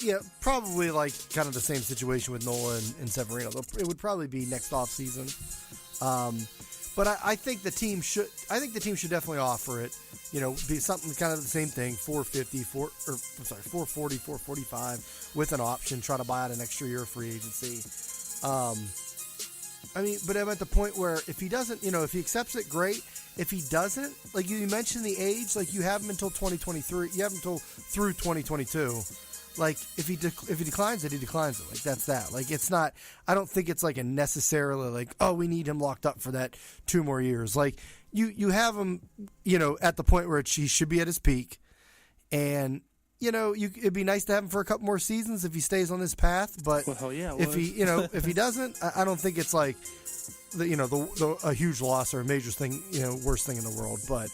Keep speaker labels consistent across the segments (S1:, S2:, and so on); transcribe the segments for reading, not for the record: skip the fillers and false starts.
S1: Yeah, probably like kind of the same situation with Nola and Severino. It would probably be next off season. But I think the team should. I think the team should definitely offer it. Be something kind of the same thing, 440, 445 with an option. Try to buy out an extra year of free agency. But I'm at the point where if he doesn't, if he accepts it, great. If he doesn't, like you mentioned the age, like you have him until 2023. You have him until through 2022. Like if he declines it, he declines it. Like that's that. Like it's not. I don't think it's like a necessarily like, oh, we need him locked up for that 2 more years. Like you have him, at the point where he should be at his peak, and it'd be nice to have him for a couple more seasons if he stays on this path. But if he doesn't, I don't think it's like a huge loss or a major thing, worst thing in the world. But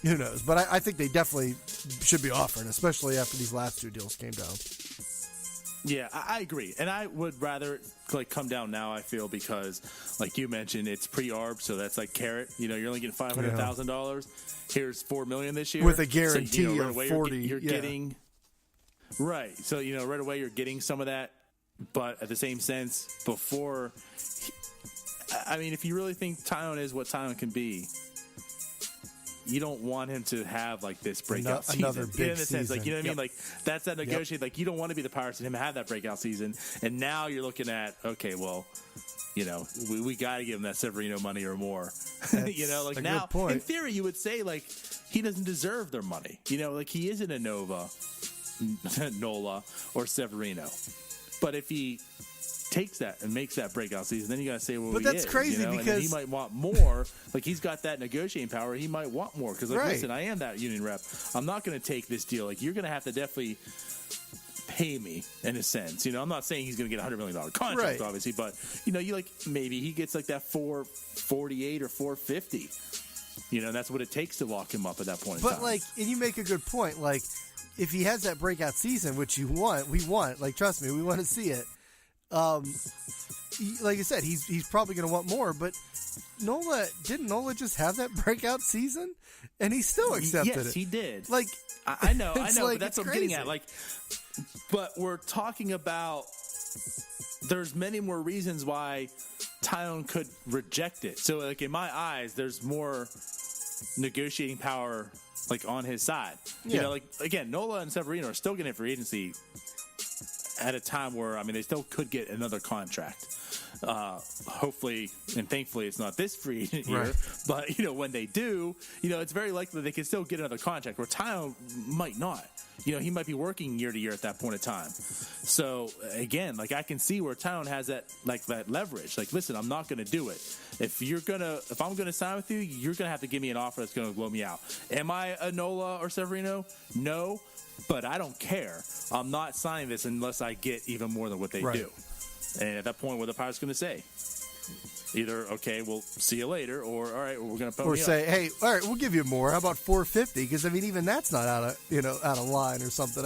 S1: who knows? But I think they definitely should be offering, especially after these last 2 deals came down.
S2: Yeah, I agree. And I would rather come down now, I feel, because like you mentioned, it's pre-arb, so that's like carrot. You're only getting $500,000. Here's $4 million this year.
S1: With a guarantee
S2: right
S1: of
S2: away
S1: 40.
S2: You're getting right. So, right away you're getting some of that, but at the same sense, before if you really think Taillon is what Taillon can be, you don't want him to have like this breakout season.
S1: Another big season.
S2: Sense, I mean? Like that's that negotiate. Like you don't want to be the Pirates and him have that breakout season. And now you're looking at, okay, well, we got to give him that Severino money or more. Like now, in theory, you would say like he doesn't deserve their money. Like he isn't a Nola or Severino. But if he takes that and makes that breakout season, then you gotta say, well,
S1: but that's crazy because
S2: and he might want more. Like he's got that negotiating power. He might want more because, listen, I am that union rep. I'm not gonna take this deal. Like you're gonna have to definitely pay me in a sense. I'm not saying he's gonna get $100 million contract, obviously, but you like maybe he gets like that 448 or 450. That's what it takes to lock him up at that point.
S1: But and you make a good point. Like if he has that breakout season, which we want. Like trust me, we want to see it. Like I said, he's probably going to want more, but didn't Nola just have that breakout season and he still accepted it?
S2: Yes, he did.
S1: Like
S2: I know,
S1: like,
S2: but that's what I'm getting at. Like, but we're talking about there's many more reasons why Taillon could reject it. So like in my eyes, there's more negotiating power like on his side. Like again, Nola and Severino are still getting free agency at a time where, they still could get another contract. Hopefully and thankfully it's not this free agent year. Right. But, when they do, it's very likely they can still get another contract, where Taillon might not. He might be working year to year at that point in time. So, again, I can see where Taillon has that leverage. Like, listen, I'm not going to do it. If I'm going to sign with you, you're going to have to give me an offer that's going to blow me out. Am I a Nola or Severino? No. But I don't care. I'm not signing this unless I get even more than what they do. And at that point, what the Pirates going to say? Either, okay, we'll see you later, or all right, we're going to put me up. Or
S1: say, hey, all right, we'll give you more. How about 450? Because even that's not out of line or something.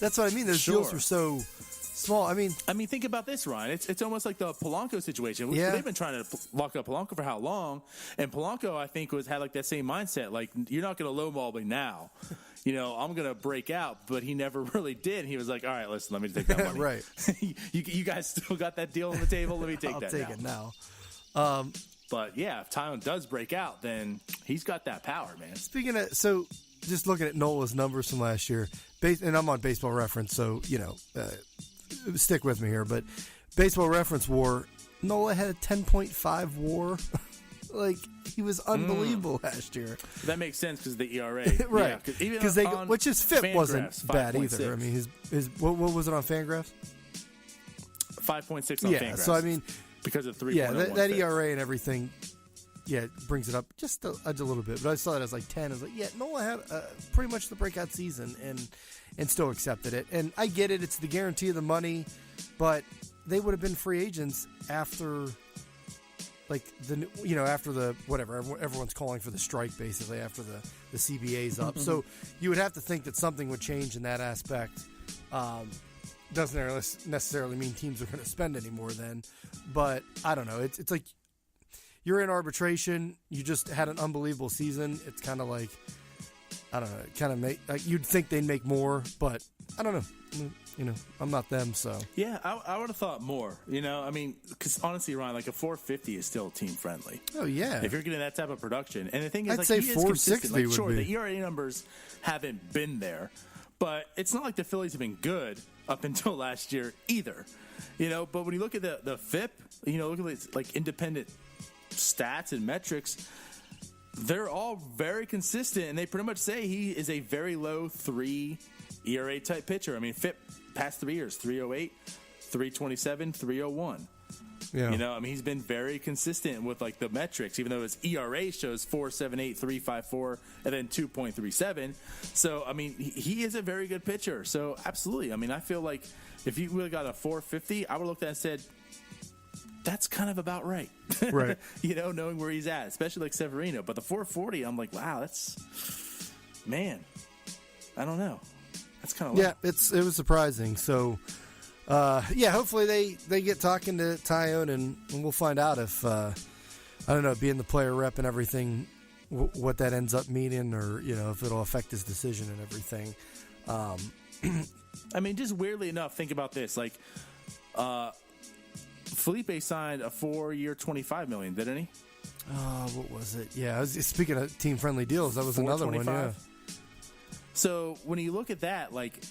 S1: That's what I mean. Those deals are so small.
S2: Think about this, Ryan. It's almost like the Polanco situation. They've been trying to lock up Polanco for how long? And Polanco, I think, had that same mindset. Like, you're not going to lowball me now. I'm going to break out, but he never really did. He was like, all right, listen, let me take that money.
S1: Right.
S2: you guys still got that deal on the table? Let me take
S1: I'll
S2: that
S1: take
S2: now.
S1: it now.
S2: But, yeah, if Taillon does break out, then he's got that power, man.
S1: Speaking of, so just looking at Nola's numbers from last year, and I'm on Baseball Reference, so, stick with me here, but Baseball Reference WAR, Nola had a 10.5 WAR. Like, he was unbelievable last year.
S2: That makes sense because of the ERA.
S1: Right.
S2: Yeah,
S1: which his FIP wasn't bad either. His what was it on Fangraphs?
S2: 5.6 on Fangraphs.
S1: Yeah, so
S2: because of 3.01.
S1: Yeah, that ERA and everything, brings it up just a little bit. But I saw it as like 10. I was like, Nola had pretty much the breakout season and still accepted it. And I get it. It's the guarantee of the money, but they would have been free agents after... after the whatever everyone's calling for the strike, basically after the CBA's up. So you would have to think that something would change in that aspect. Doesn't necessarily mean teams are going to spend any more then, but I don't know. It's like you're in arbitration. You just had an unbelievable season. It's kind of like, I don't know. Kind of you'd think they'd make more, but I don't know. I'm not them, so.
S2: Yeah, I would have thought more. I mean, because honestly, Ryan, like a 450 is still team friendly.
S1: Oh yeah.
S2: If you're getting that type of production, and the thing is,
S1: I'd
S2: like,
S1: say
S2: he is
S1: 460
S2: consistent. Like, sure,
S1: would be.
S2: the ERA numbers haven't been there, but it's not like the Phillies have been good up until last year either. But when you look at the FIP, look at these, like, independent stats and metrics, they're all very consistent, and they pretty much say he is a very low 3 ERA type pitcher. I mean, FIP past 3 years, 308, 327, 301. Yeah. I mean, he's been very consistent with, like, the metrics, even though his ERA shows 4.78, 3.54, and then 2.37. So, I mean, he is a very good pitcher. So, absolutely. I mean, I feel like if you really got a 450, I would have looked at it and said, that's kind of about right.
S1: Right.
S2: Knowing where he's at, especially like Severino. But the 440, I'm like, wow, man, I don't know. That's kind of
S1: low. It was surprising. So, hopefully they get talking to Taillon and we'll find out if, I don't know, being the player rep and everything, what that ends up meaning, or, if it'll affect his decision and everything.
S2: I mean, just weirdly enough, think about this. Like, Felipe signed a 4-year, $25 million, didn't he?
S1: What was it? Yeah, speaking of team-friendly deals, that was another one, yeah.
S2: So when you look at that, like,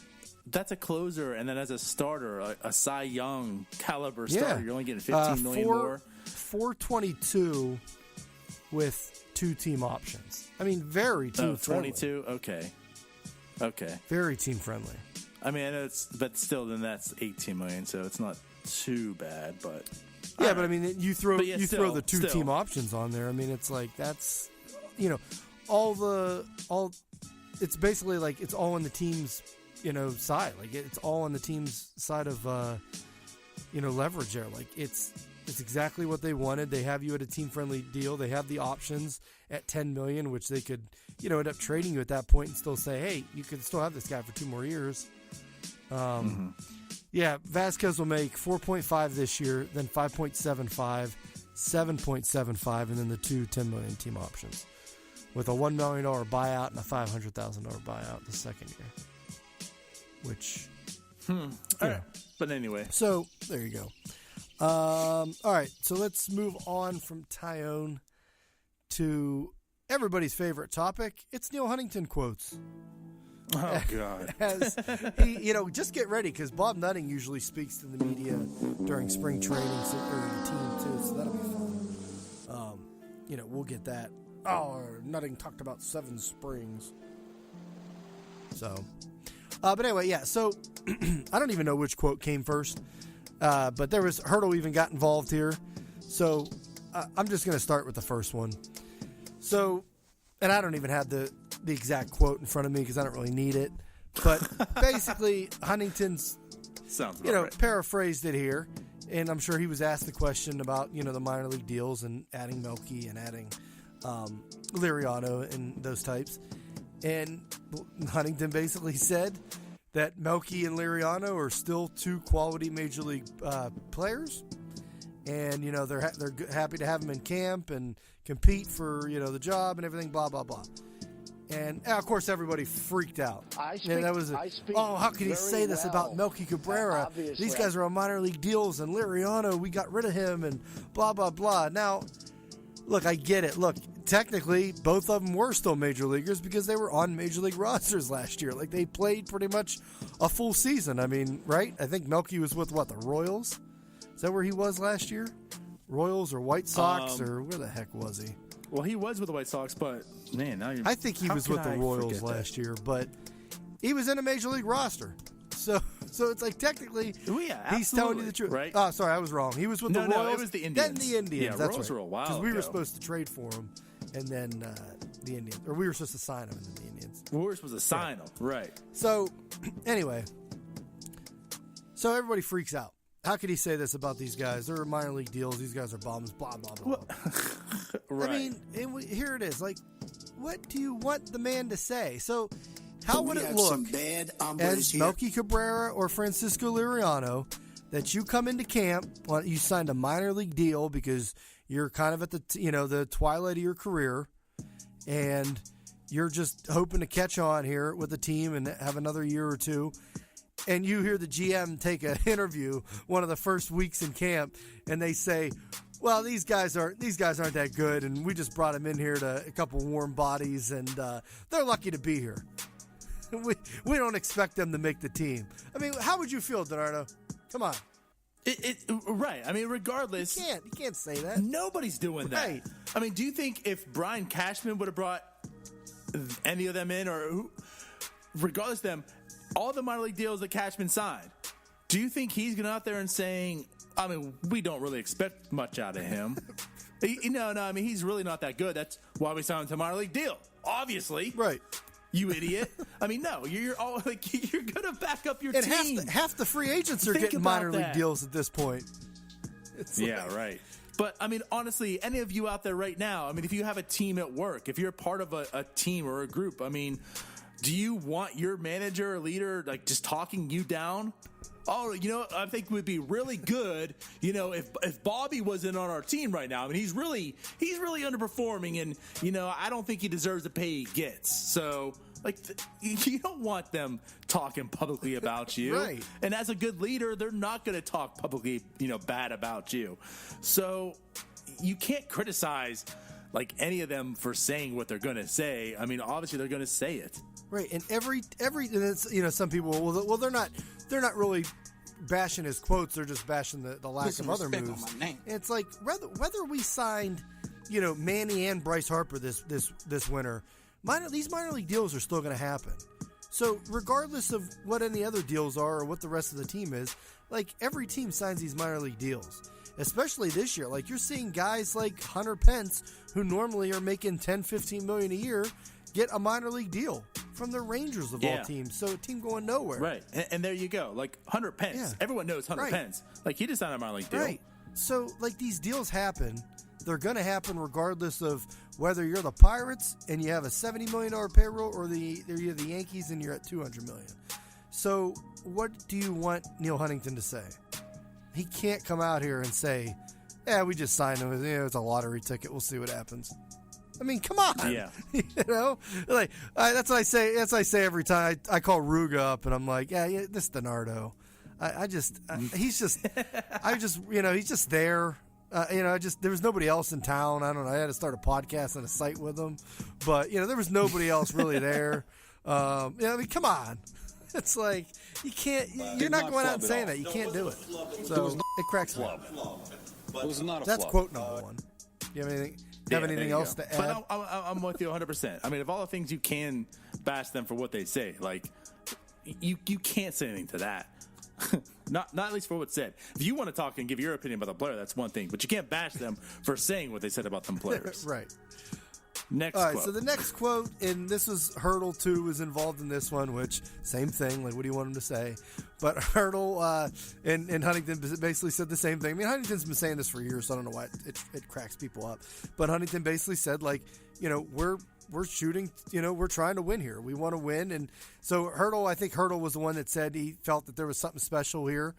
S2: that's a closer, and then as a starter, a Cy Young caliber starter, you're only getting $15 million more.
S1: 422 with 2 team options. I mean, very team-friendly.
S2: 22? Okay.
S1: Very team-friendly.
S2: I mean, I know but still, then that's $18 million, so it's not too bad, but
S1: yeah, but I mean, you throw the 2 team options on there. I mean, it's like that's it's basically like it's all on the team's side. Like it's all on the team's side of leverage there. Like it's exactly what they wanted. They have you at a team friendly deal. They have the options at $10 million, which they could end up trading you at that point and still say, hey, you can still have this guy for 2 more years. Yeah, Vasquez will make 4.5 this year, then 5.75, 7.75, and then the 2 $10 million team options, with a $1 million buyout and a $500,000 buyout the second year. Which,
S2: all right. But anyway,
S1: so there you go. All right, so let's move on from Taillon to everybody's favorite topic. It's Neal Huntington quotes.
S2: Oh, God.
S1: As he, just get ready, because Bob Nutting usually speaks to the media during spring training, or the team, too, so that'll be fun. We'll get that. Oh, Nutting talked about 7 springs. So, but anyway, yeah, so I don't even know which quote came first, but there was, Hurdle even got involved here. So, I'm just going to start with the first one. So, and I don't even have the exact quote in front of me because I don't really need it. But basically, Huntington's,
S2: right.
S1: Paraphrased it here. And I'm sure he was asked the question about, the minor league deals and adding Melky and adding Liriano and those types. And Huntington basically said that Melky and Liriano are still 2 quality major league players. And, they're happy to have them in camp and compete for, the job and everything, blah, blah, blah. And, of course, everybody freaked out. How could he say this about Melky Cabrera? These guys are on minor league deals, and Liriano, we got rid of him, and blah, blah, blah. Now, look, I get it. Look, technically, both of them were still major leaguers because they were on major league rosters last year. Like, they played pretty much a full season. I mean, right? I think Melky was with, the Royals? Is that where he was last year? Royals or White Sox, or where the heck was he?
S2: Well, he was with the White Sox, but, man, now
S1: I think he was with the Royals last year, but he was in a major league roster. So it's like technically he's telling you the truth.
S2: Right?
S1: Oh, sorry, I was wrong. He was with the Royals.
S2: No, it was the Indians.
S1: Then the Indians.
S2: Yeah,
S1: that's
S2: Royals
S1: right.
S2: were a while
S1: Because we were
S2: ago.
S1: supposed to trade for him, and then the Indians. Or we were supposed to sign him, and then the Indians.
S2: We were supposed to sign him. Right.
S1: So, anyway. So everybody freaks out. How could he say this about these guys? They're minor league deals. These guys are bums, blah, blah, blah.
S2: Right.
S1: I mean, here it is. Like, what do you want the man to say? So, how would it look as Melky Cabrera or Francisco Liriano that you come into camp, you signed a minor league deal because you're kind of at the twilight of your career, and you're just hoping to catch on here with the team and have another year or two, and you hear the GM take an interview one of the first weeks in camp, and they say, well, these guys aren't that good, and we just brought them in here to a couple warm bodies, and they're lucky to be here. We don't expect them to make the team. I mean, how would you feel, Donardo? Come on.
S2: Right. I mean, regardless.
S1: You can't say that.
S2: Nobody's doing that.
S1: Right.
S2: I mean, do you think if Brian Cashman would have brought any of them in, or regardless of them, all the minor league deals that Cashman signed, do you think he's going out there and saying, I mean, we don't really expect much out of him? No, I mean, he's really not that good. That's why we signed him to a minor league deal. Obviously.
S1: Right.
S2: You idiot. I mean, no, you're all like, you're going to back up your team.
S1: Half the free agents are getting minor league deals at this point.
S2: Right. But, I mean, honestly, any of you out there right now, I mean, if you have a team at work, if you're part of a team or a group, I mean, do you want your manager or leader, like, just talking you down? Oh, I think it would be really good, if Bobby wasn't on our team right now. I mean, he's really underperforming, and, I don't think he deserves the pay he gets. So, like, you don't want them talking publicly about you.
S1: Right.
S2: And as a good leader, they're not going to talk publicly, bad about you. So you can't criticize, like, any of them for saying what they're going to say. I mean, obviously they're going to say it.
S1: Right, and every some people, well, they're not really bashing his quotes; they're just bashing the lack of other moves. It's like whether we signed, Manny and Bryce Harper this winter, these minor league deals are still going to happen. So regardless of what any other deals are or what the rest of the team is, like every team signs these minor league deals. Especially this year, like you're seeing guys like Hunter Pence, who normally are making $10-15 million a year, get a minor league deal from the Rangers of all teams. So a team going nowhere.
S2: Right. And there you go. Like Hunter Pence. Yeah. Everyone knows Hunter Pence. Like he just signed a minor league deal. Right.
S1: So like these deals happen. They're going to happen regardless of whether you're the Pirates and you have a $70 million payroll or you're the Yankees and you're at $200 million. So what do you want Neal Huntington to say? He can't come out here and say, yeah, we just signed him. It's a lottery ticket. We'll see what happens. I mean, come on.
S2: Yeah.
S1: Like that's what I say. That's what I say every time I call Ruga up, and I'm like, yeah, this Donardo. He's just there. There was nobody else in town. I don't know. I had to start a podcast and a site with him, but there was nobody else really there. I mean, come on. It's like you can't. You're not going out and saying that. You can't do it. So it cracks me up.
S3: It was not a
S1: That's
S3: flop.
S1: quote number one. Do you have anything else to add?
S2: But I'm with you 100%. I mean, of all the things you can bash them for what they say, like you can't say anything to that. not at least for what's said. If you want to talk and give your opinion about the player, that's one thing. But you can't bash them for saying what they said about them players.
S1: Right.
S2: Next
S1: All right,
S2: quote.
S1: so the next quote, and this was Hurdle too, was involved in this one, which same thing. Like, what do you want him to say? But Hurdle and Huntington basically said the same thing. I mean, Huntington's been saying this for years, so I don't know why it cracks people up. But Huntington basically said, like, we're shooting, we're trying to win here. We want to win, and so I think Hurdle was the one that said he felt that there was something special here,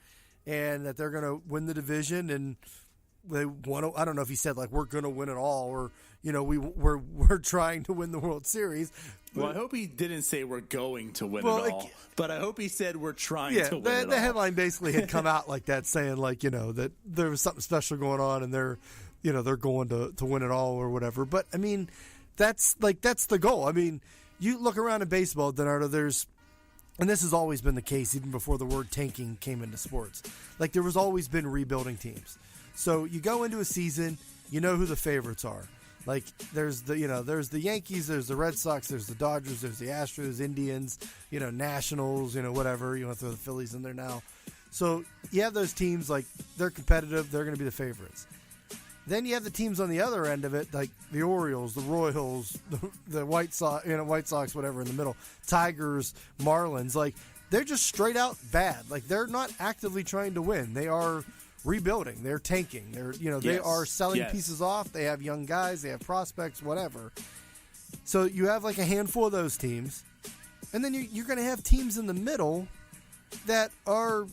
S1: and that they're going to win the division, and they want to. I don't know if he said like we're going to win it all, or we're trying to win the World Series.
S2: Well, I hope he didn't say we're going to win it all, but I hope he said we're trying to win it all.
S1: The headline basically had come out like that, saying like that there was something special going on, and they're going to win it all or whatever. But I mean, that's the goal. I mean, you look around in baseball, Donardo, and this has always been the case even before the word tanking came into sports. Like there was always been rebuilding teams. So you go into a season, you know who the favorites are. Like there's the Yankees, there's the Red Sox, there's the Dodgers, there's the Astros, Indians, Nationals, whatever. You want to throw the Phillies in there now. So you have those teams, like they're competitive, they're going to be the favorites. Then you have the teams on the other end of it, like the Orioles, the Royals, the White Sox, whatever in the middle, Tigers, Marlins. Like they're just straight out bad. Like they're not actively trying to win. They are rebuilding. They're tanking. They are selling pieces off. They have young guys. They have prospects. Whatever. So you have like a handful of those teams, and then you're going to have teams in the middle that are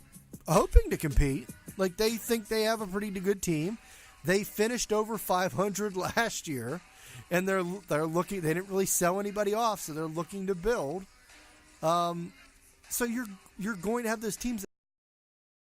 S1: hoping to compete. Like they think they have a pretty good team. They finished over 500 last year, and they're looking. They didn't really sell anybody off, so they're looking to build. And So you're going to have those teams